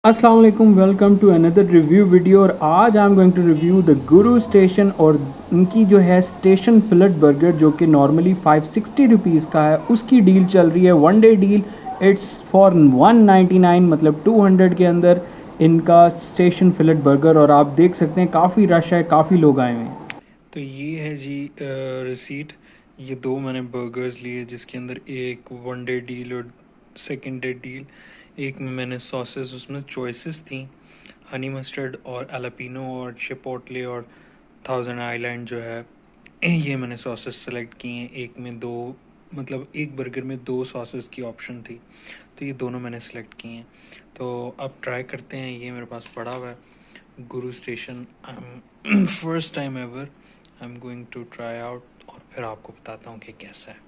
अस्सलाम वालेकुम, welcome to another review video. और आज I am going to review the guru station और इनकी जो है स्टेशन फिलेट बर्गर जो कि नॉर्मली 560 रुपीज़ का है, उसकी डील चल रही है, one day deal. It's for 199, मतलब 200 के अंदर इनका स्टेशन फिलेट बर्गर। और आप देख सकते हैं काफ़ी रश है, काफ़ी लोग आए हुए हैं। तो ये है जी रिसीट। ये दो मैंने बर्गर्स लिए जिसके अंदर एक वन डे डील और सेकंड डे डील। एक में मैंने सॉसेस, उसमें चॉइसेस थी हनी मस्टर्ड और एलापिनो और चिपोटले और थाउजेंड आइलैंड जो है, ये मैंने सॉसेस सेलेक्ट किए हैं। एक में दो, मतलब एक बर्गर में दो सॉसेस की ऑप्शन थी, तो ये दोनों मैंने सेलेक्ट किए हैं। तो अब ट्राई करते हैं। ये मेरे पास पड़ा हुआ है guru station. First time ever I am going to try out, और फिर आपको बताता हूँ कि कैसा है।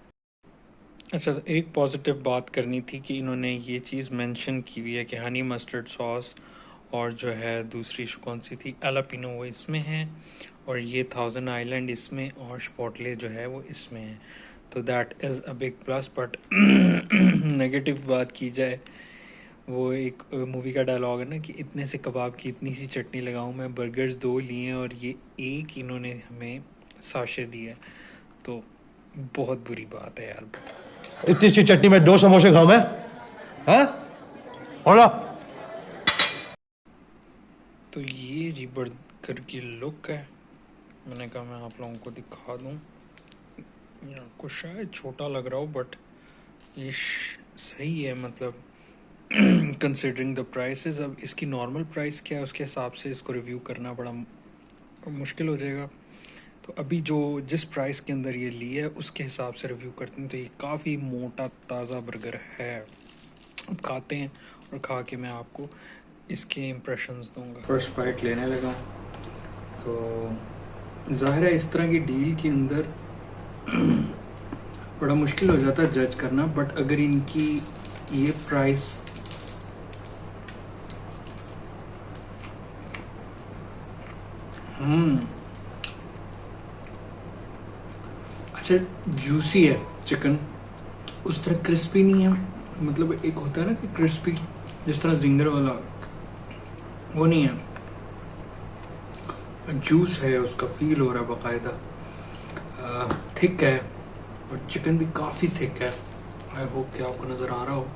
अच्छा, तो एक पॉजिटिव बात करनी थी कि इन्होंने ये चीज़ मेंशन की हुई है कि हनी मस्टर्ड सॉस और जो है दूसरी कौन सी थी, एलापिनो, वो इसमें है, और ये थाउजेंड आइलैंड इसमें, और स्पॉटले जो है वो इसमें है। तो that is a big plus. But negative बात की जाए, वो एक मूवी का डायलॉग है ना कि इतने से कबाब की इतनी सी चटनी लगाऊं मैं। बर्गर्स दो लिए हैं और ये एक इन्होंने हमें साशे दिया है, तो बहुत बुरी बात है यार। इतनी सी चटनी में 2 समोसे खाऊं मैं? हैं? बोला। तो ये जी बर्गर की लुक है। मैंने कहा मैं आप लोगों को दिखा दूं। ये आपको शायद छोटा लग रहा हो, बट ये सही है, मतलब कंसिडरिंग द प्राइसेस। अब इसकी नॉर्मल प्राइस क्या है, उसके हिसाब से इसको रिव्यू करना बड़ा मुश्किल हो जाएगा। तो अभी जो जिस प्राइस के अंदर ये लिया है उसके हिसाब से रिव्यू करते हैं। तो ये काफ़ी मोटा ताज़ा बर्गर है। अब खाते हैं और खा के मैं आपको इसके इम्प्रेशंस दूंगा। फर्स्ट बाइट लेने लगा, तो ज़ाहिर है इस तरह की डील के अंदर बड़ा मुश्किल हो जाता है जज करना। बट अगर इनकी ये प्राइस अच्छा जूसी है चिकन, उस तरह क्रिस्पी नहीं है। मतलब एक होता है ना कि क्रिस्पी, जिस तरह जिंगर वाला, वो नहीं है। जूस है, उसका फील हो रहा है बाकायदा। थिक है और चिकन भी काफ़ी थिक है। आई होप कि आपको नज़र आ रहा हो।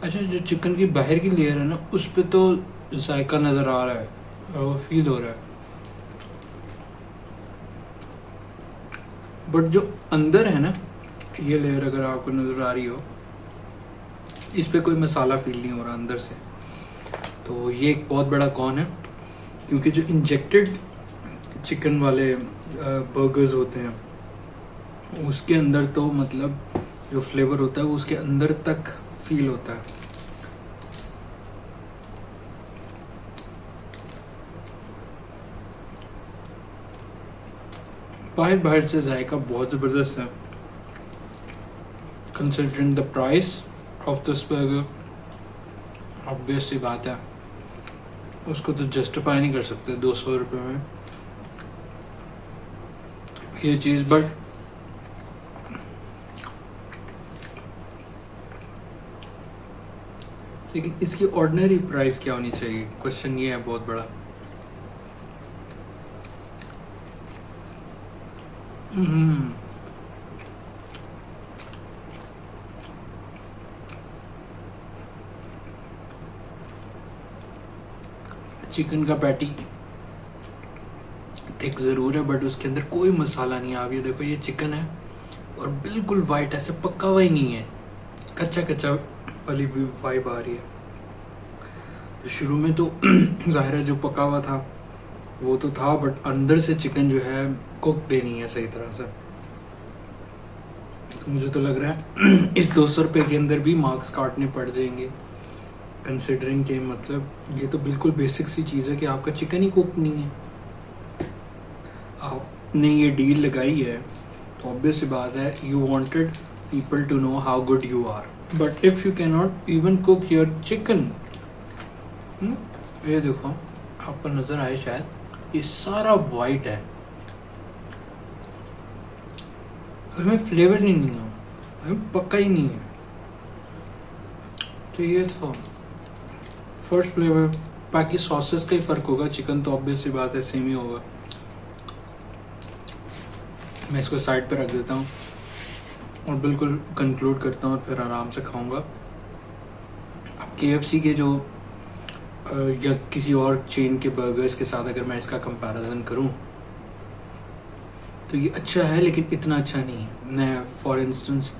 अच्छा, जो चिकन की बाहर की लेयर है ना, उस पे तो जायका नज़र आ रहा है और वो फील हो रहा है। बट जो अंदर है ना, ये लेयर अगर आपको नज़र आ रही हो, इस पे कोई मसाला फील नहीं हो रहा अंदर से। तो ये एक बहुत बड़ा कॉन है, क्योंकि जो इंजेक्टेड चिकन वाले बर्गर्स होते हैं उसके अंदर तो मतलब जो फ्लेवर होता है वो उसके अंदर तक फील होता है। बाहर बाहर से जायका बहुत ज़बरदस्त है। Considering the price of this burger, obvious सी बात है उसको तो जस्टिफाई नहीं कर सकते 200 रुपये में ये चीज़। बट लेकिन इसकी ऑर्डिनरी प्राइस क्या होनी चाहिए, क्वेश्चन ये है बहुत बड़ा। चिकन का पैटी थिक ज़रूर है, बट उसके अंदर कोई मसाला नहीं आ। ये देखो, ये चिकन है और बिल्कुल वाइट, ऐसे पका हुआ ही नहीं है, कच्चा कच्चा वाली वाइब आ रही है। तो शुरू में तो ज़ाहिर है जो पका हुआ था वो तो था, बट अंदर से चिकन जो है कुकड नहीं है सही तरह से। तो मुझे तो लग रहा है इस 200 रुपये के अंदर भी मार्क्स काटने पड़ जाएंगे, कंसिडरिंग के मतलब ये तो बिल्कुल बेसिक सी चीज़ है कि आपका चिकन ही कुक नहीं है। आपने ये डील लगाई है तो ऑब्वियस सी बात है you wanted people to know how good you are. But if you cannot even cook your chicken, ये देखो आपको नज़र आए शायद, ये सारा वाइट है, हमें फ्लेवर ही नहीं है, हमें पक्का ही नहीं है। तो ये तो फर्स्ट फ्लेवर, बाकी सॉसेस का ही फ़र्क होगा। चिकन तो ऑब्वियस सी बात है सेम ही होगा। मैं इसको साइड पे रख देता हूँ और बिल्कुल कंक्लूड करता हूँ और फिर आराम से खाऊंगा। अब KFC के जो या किसी और चेन के बर्गर्स के साथ अगर मैं इसका कंपैरिजन करूँ तो ये अच्छा है, लेकिन इतना अच्छा नहीं है। मैं फॉर इंस्टेंस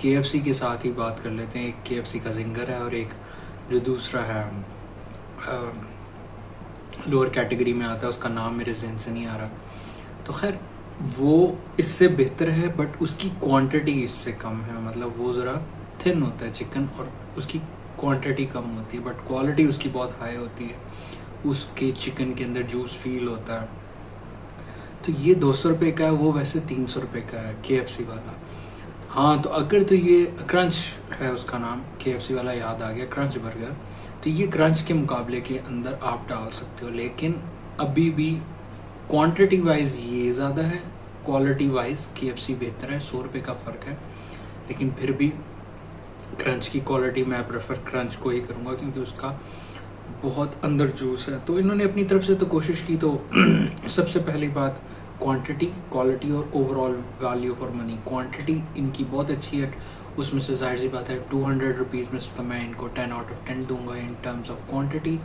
KFC के साथ ही बात कर लेते हैं। एक KFC का जिंगर है और एक जो दूसरा है लोअर कैटेगरी में आता है, उसका नाम मेरे जहन से नहीं आ रहा। तो खैर वो इससे बेहतर है, बट उसकी क्वांटिटी इससे कम है। मतलब वो ज़रा थिन होता है चिकन और उसकी क्वांटिटी कम होती है, बट क्वालिटी उसकी बहुत हाई होती है। उसके चिकन के अंदर जूस फील होता है। तो ये 200 रुपये का है, वो वैसे 300 रुपये का है KFC वाला। हाँ, तो अगर तो ये क्रंच है उसका नाम, KFC वाला याद आ गया, क्रंच बर्गर। तो ये क्रंच के मुकाबले के अंदर आप डाल सकते हो, लेकिन अभी भी क्वांटिटी वाइज ये ज़्यादा है, क्वालिटी वाइज KFC बेहतर है। 100 रुपये का फ़र्क है, लेकिन फिर भी क्रंच की क्वालिटी मैं प्रेफर क्रंच को ही करूँगा, क्योंकि उसका बहुत अंदर जूस है। तो इन्होंने अपनी तरफ से तो कोशिश की। तो सबसे पहली बात क्वांटिटी, क्वालिटी और overall value for money. Quantity इनकी बहुत अच्छी है, उसमें से जाहिर सी बात है 200 रुपीज़ में से तो मैं इनको 10 आउट ऑफ 10 दूंगा in terms of quantity.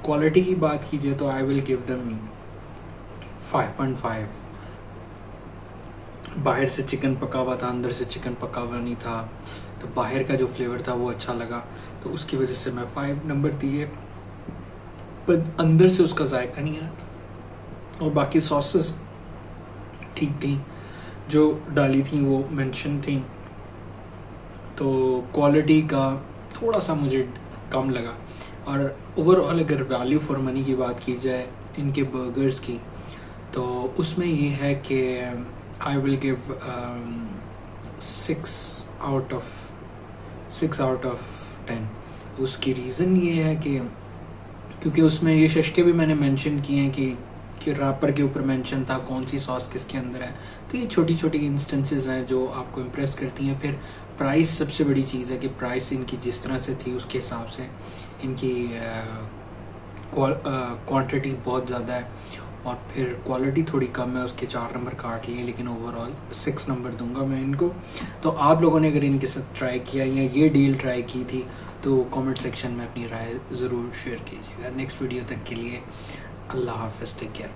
Quality की बात कीजिए तो आई विल गिव देम 5.5। बाहर से चिकन पका हुआ था, अंदर से चिकन पका हुआ नहीं था, तो बाहर का जो फ्लेवर था वो अच्छा लगा, तो उसकी वजह से मैं 5 नंबर दिए। पर अंदर से उसका जायका नहीं आया। और बाकी सॉसेस ठीक थी, जो डाली थी वो मेंशन थी। तो क्वालिटी का थोड़ा सा मुझे कम लगा। और ओवरऑल अगर वैल्यू फॉर मनी की बात की जाए इनके बर्गर्स की, तो उसमें ये है कि I will give 6 out of 10। उसकी रीज़न ये है कि क्योंकि उसमें ये शशके भी मैंने मेंशन किए हैं कि रैपर के ऊपर मेंशन था कौन सी सॉस किसके अंदर है। तो ये छोटी छोटी इंस्टेंसेस हैं जो आपको इम्प्रेस करती हैं। फिर प्राइस सबसे बड़ी चीज़ है कि प्राइस इनकी जिस तरह से थी उसके हिसाब से इनकी क्वांटिटी बहुत ज़्यादा है और फिर क्वालिटी थोड़ी कम है। उसके 4 नंबर काट लिए, लेकिन ओवरऑल 6 नंबर दूंगा मैं इनको। तो आप लोगों ने अगर इनके साथ ट्राई किया या ये डील ट्राई की थी तो कमेंट सेक्शन में अपनी राय ज़रूर शेयर कीजिएगा। नेक्स्ट वीडियो तक के लिए अल्लाह हाफ़िज़, टेक केयर।